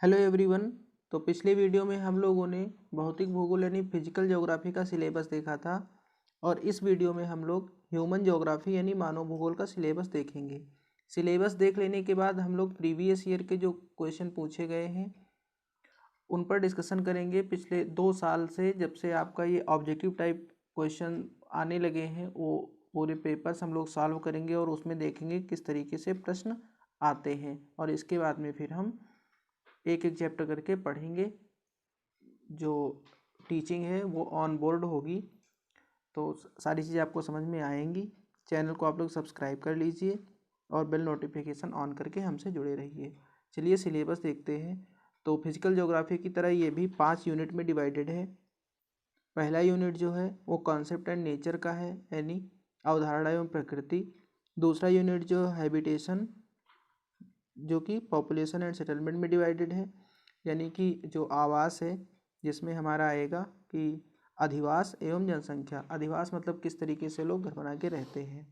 Hello everyone. तो पिछले video में हम लोगों ने भौतिक भूगोल यानी फिजिकल ज्योग्राफी का सिलेबस देखा था और इस वीडियो में हम लोग ह्यूमन ज्योग्राफी यानी मानव भूगोल का सिलेबस देखेंगे। सिलेबस देख लेने के बाद हम लोग प्रीवियस ईयर के जो क्वेश्चन पूछे गए हैं उन पर डिस्कशन करेंगे। पिछले 2 साल से जब से आपका ये ऑब्जेक्टिव टाइप क्वेश्चन आने लगे हैं वो पूरे पेपर्स हम लोग सॉल्व करेंगे और उसमें देखेंगे किस तरीके से प्रश्न आते हैं और इसके बाद में फिर हम एक एक चैप्टर करके पढ़ेंगे। जो टीचिंग है वो ऑन बोर्ड होगी तो सारी चीज़ें आपको समझ में आएंगी। चैनल को आप लोग सब्सक्राइब कर लीजिए और बेल नोटिफिकेशन ऑन करके हमसे जुड़े रहिए। चलिए सिलेबस देखते हैं। तो फिजिकल ज्योग्राफी की तरह ये भी 5 यूनिट में डिवाइडेड है। पहला यूनिट जो है वो कॉन्सेप्ट एंड नेचर का है यानी अवधारणा एवं प्रकृति। दूसरा यूनिट जो हैबिटेशन जो कि पॉपुलेशन एंड सेटलमेंट में डिवाइडेड है यानी कि जो आवास है जिसमें हमारा आएगा कि अधिवास एवं जनसंख्या। अधिवास मतलब किस तरीके से लोग घर बना के रहते हैं।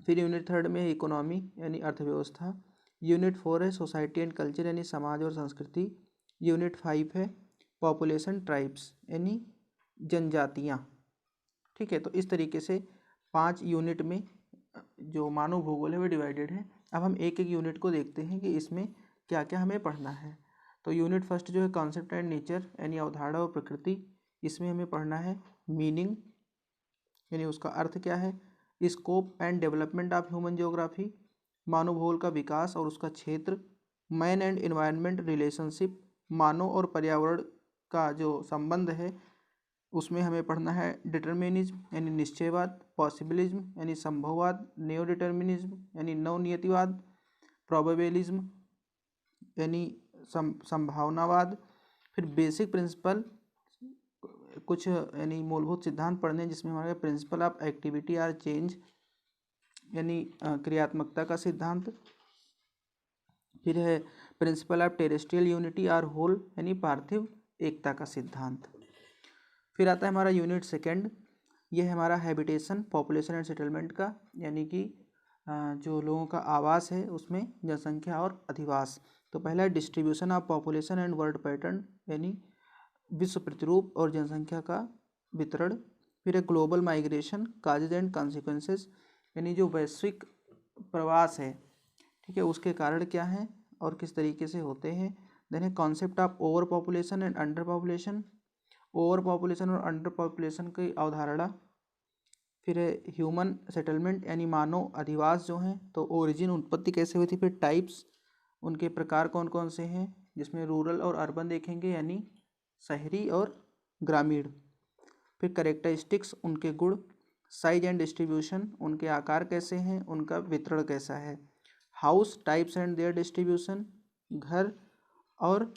फिर यूनिट 3 में है इकोनॉमी यानी अर्थव्यवस्था। यूनिट 4 है सोसाइटी एंड कल्चर यानी समाज और संस्कृति। यूनिट 5 है पॉपुलेशन ट्राइब्स यानी जनजातियाँ। ठीक है, तो इस तरीके से 5 यूनिट में जो मानव भूगोल है वो डिवाइडेड है। अब हम एक एक यूनिट को देखते हैं कि इसमें क्या क्या हमें पढ़ना है। तो यूनिट फर्स्ट जो है कॉन्सेप्ट एंड नेचर यानी अवधारणा और प्रकृति। इसमें हमें पढ़ना है मीनिंग यानी उसका अर्थ क्या है, scope and development of human geography, मानव भूगोल का विकास और उसका क्षेत्र, मैन एंड एनवायरनमेंट रिलेशनशिप, मानव और पर्यावरण का जो संबंध है उसमें हमें पढ़ना है डिटर्मिनिज्म यानी निश्चयवाद, पॉसिबिलिज्म यानी संभववाद, नियो डिटर्मिनिज्म यानी नवनियतिवाद, प्रोबेबिलिज्म यानी संभावनावाद। फिर बेसिक प्रिंसिपल कुछ यानी मूलभूत सिद्धांत पढ़ने हैं जिसमें हमारे principle of activity or change यानी क्रियात्मकता का सिद्धांत। फिर है principle of terrestrial unity or whole यानी पार्थिव एकता का सिद्धांत। फिर आता है हमारा यूनिट सेकंड, ये है हमारा हैबिटेशन पॉपुलेशन एंड सेटलमेंट का यानी कि जो लोगों का आवास है उसमें जनसंख्या और अधिवास। तो पहला है distribution of population and world pattern यानी विश्व प्रतिरूप और जनसंख्या का वितरण। फिर है global migration causes and consequences यानी जो वैश्विक प्रवास है, ठीक है, उसके कारण क्या हैं और किस तरीके से होते हैं। देन है concept of over population and under population, over population और अंडर पॉपुलेशन की अवधारणा। फिर है ह्यूमन सेटलमेंट यानी मानव अधिवास जो हैं तो ओरिजिन उत्पत्ति कैसे हुई थी। फिर टाइप्स उनके प्रकार कौन कौन से हैं जिसमें रूरल और अर्बन देखेंगे यानी शहरी और ग्रामीण। फिर करेक्टरिस्टिक्स उनके गुण, साइज एंड डिस्ट्रीब्यूशन उनके आकार कैसे हैं, उनका वितरण कैसा है। House types and their distribution घर और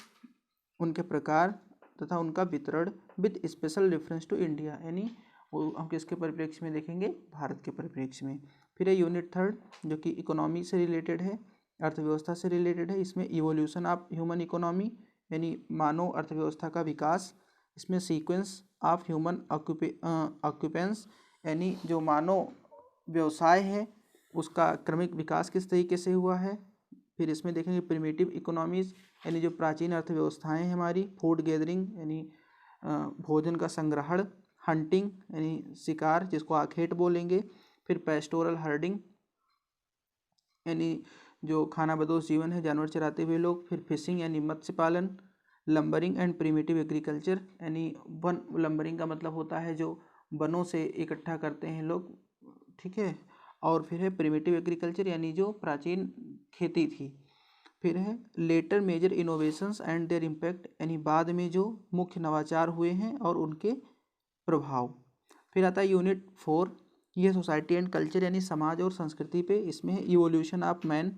उनके प्रकार तथा उनका वितरण with special reference to India यानी वो हम किसके परिप्रेक्ष्य में देखेंगे, भारत के परिप्रेक्ष्य में। फिर है यूनिट 3 जो कि इकोनॉमी से रिलेटेड है, अर्थव्यवस्था से रिलेटेड है। इसमें इवोल्यूशन ऑफ ह्यूमन इकोनॉमी यानी मानव अर्थव्यवस्था का विकास। इसमें सीक्वेंस ऑफ ह्यूमन ऑक्यूपेंस यानी जो मानव व्यवसाय है उसका क्रमिक विकास किस तरीके से हुआ है। फिर इसमें देखेंगे प्रिमिटिव इकोनॉमीज यानी जो प्राचीन अर्थव्यवस्थाएं हैं हमारी। फूड गैदरिंग यानी भोजन का संग्रहण, हंटिंग यानी शिकार जिसको आखेट बोलेंगे। फिर पेस्टोरल हर्डिंग यानी जो खानाबदोश जीवन है जानवर चराते हुए लोग। फिर फिशिंग यानी मत्स्य पालन। लंबरिंग एंड प्रिमिटिव एग्रीकल्चर यानी वन, लंबरिंग का मतलब होता है जो वनों से इकट्ठा करते हैं लोग, ठीक है। और फिर है प्रिमिटिव एग्रीकल्चर यानी जो प्राचीन खेती थी। फिर है later major innovations and their impact यानी बाद में जो मुख्य नवाचार हुए हैं और उनके प्रभाव। फिर आता है यूनिट 4, ये सोसाइटी एंड कल्चर यानी समाज और संस्कृति पे। इसमें है इवोल्यूशन ऑफ मैन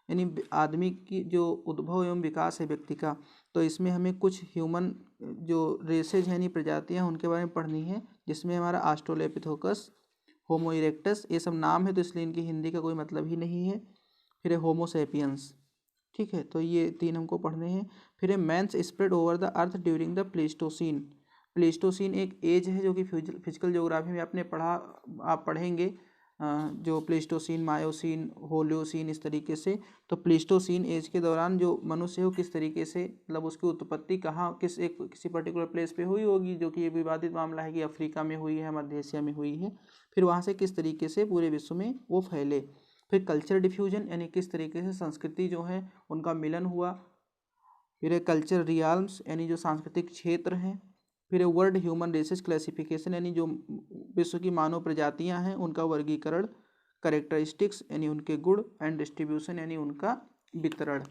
यानी आदमी की जो उद्भव एवं विकास है व्यक्ति का। तो इसमें हमें कुछ ह्यूमन जो रेसेज यानी प्रजातियां उनके बारे में पढ़नी है जिसमें हमारा ऑस्ट्रेलोपिथेकस, होमो इरेक्टस, ये सब नाम है तो इसलिए इनकी हिंदी का कोई मतलब ही नहीं है। फिर है होमो सेपियंस, ठीक है, तो ये 3 हमको पढ़ने हैं। फिर है man's spread over the earth during the Pleistocene. Pleistocene एक एज है जो कि फिजिकल ज्योग्राफी में आपने पढ़ा, आप पढ़ेंगे जो प्लेस्टोसीन, मायोसीन, होलियोसीन, इस तरीके से। तो प्लेस्टोसीन एज के दौरान जो मनुष्य है वो किस तरीके से, मतलब उसकी उत्पत्ति कहाँ किसी पर्टिकुलर प्लेस पे हुई होगी, जो कि ये विवादित मामला है कि अफ्रीका में हुई है, मध्य एशिया में हुई है। फिर वहाँ से किस तरीके से पूरे विश्व में वो फैले। फिर कल्चर डिफ्यूजन, यानी किस तरीके से संस्कृति जो है उनका मिलन हुआ। फिर कल्चर रियाल्म्स, यानी जो सांस्कृतिक क्षेत्र हैं। फिर वर्ल्ड ह्यूमन रेसेस क्लासिफिकेशन, यानी जो विश्व की मानव प्रजातियां हैं उनका वर्गीकरण। करेक्टरिस्टिक्स, यानी उनके गुण। एंड डिस्ट्रीब्यूशन, यानी उनका वितरण।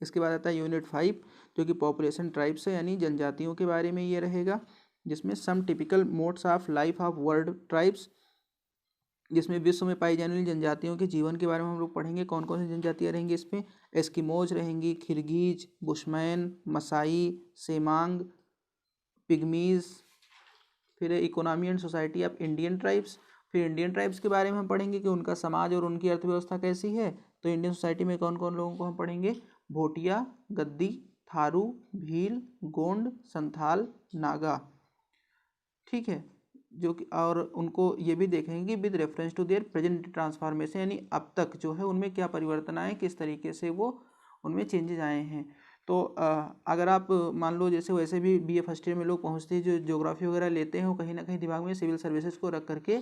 इसके बाद आता है यूनिट 5, जो कि पॉपुलेशन ट्राइब्स है, यानी जनजातियों के बारे में ये रहेगा, जिसमें some typical modes of life of world tribes, जिसमें विश्व में पाई जाने वाली जनजातियों के जीवन के बारे में हम लोग पढ़ेंगे। कौन कौन सी जनजातियाँ रहेंगी इसमें? एस्किमोज रहेंगी, खिरगीज, बुशमैन, मसाई, सेमांग, पिग्मीज। फिर economy and society of Indian tribes. फिर इंडियन ट्राइब्स के बारे में हम पढ़ेंगे कि उनका समाज और उनकी अर्थव्यवस्था कैसी है। तो इंडियन सोसाइटी में कौन कौन लोगों को हम पढ़ेंगे? भोटिया, गद्दी, थारू, भील, गोंड, संथाल, नागा। ठीक है, जो कि और उनको ये भी देखेंगे कि with reference to their present transformation, यानी अब तक जो है उनमें क्या परिवर्तन आए, किस तरीके से वो उनमें चेंजेज आए हैं। तो अगर आप मान लो जैसे वैसे भी बीए फर्स्ट ईयर में लोग पहुंचते हैं, जो ज्योग्राफी वगैरह लेते हैं वो कहीं ना कहीं दिमाग में सिविल सर्विसेज को रख करके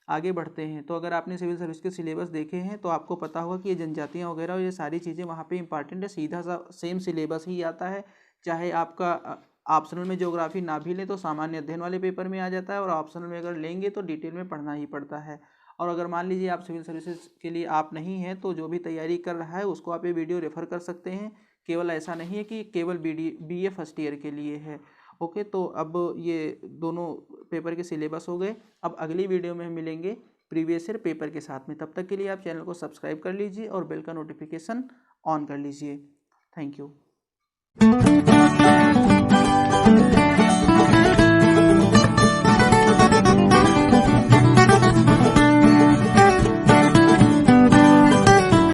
आगे बढ़ते हैं। तो अगर आपने सिविल सर्विस के सिलेबस देखे हैं तो आपको पता होगा कि ये जनजातियाँ वगैरह और ये सारी चीज़ें वहाँ पे इंपॉर्टेंट है। सीधा सा सेम सिलेबस ही आता है, चाहे आपका ऑप्शनल में ज्योग्राफी ना भी लें तो सामान्य अध्ययन वाले पेपर में आ जाता है, और ऑप्शनल में अगर लेंगे तो डिटेल में पढ़ना ही पड़ता है। और अगर मान लीजिए आप सिविल सर्विसेज के लिए आप नहीं हैं, तो जो भी तैयारी कर रहा है उसको आप ये वीडियो रेफर कर सकते हैं। केवल ऐसा नहीं है कि केवल बीए फर्स्ट ईयर के लिए है। ओके, तो अब ये दोनों पेपर के सिलेबस हो गए। अब अगली वीडियो में हम मिलेंगे प्रीवियस ईयर पेपर के साथ में। तब तक के लिए आप चैनल को सब्सक्राइब कर लीजिए और बेल का नोटिफिकेशन ऑन कर लीजिए। Thank you.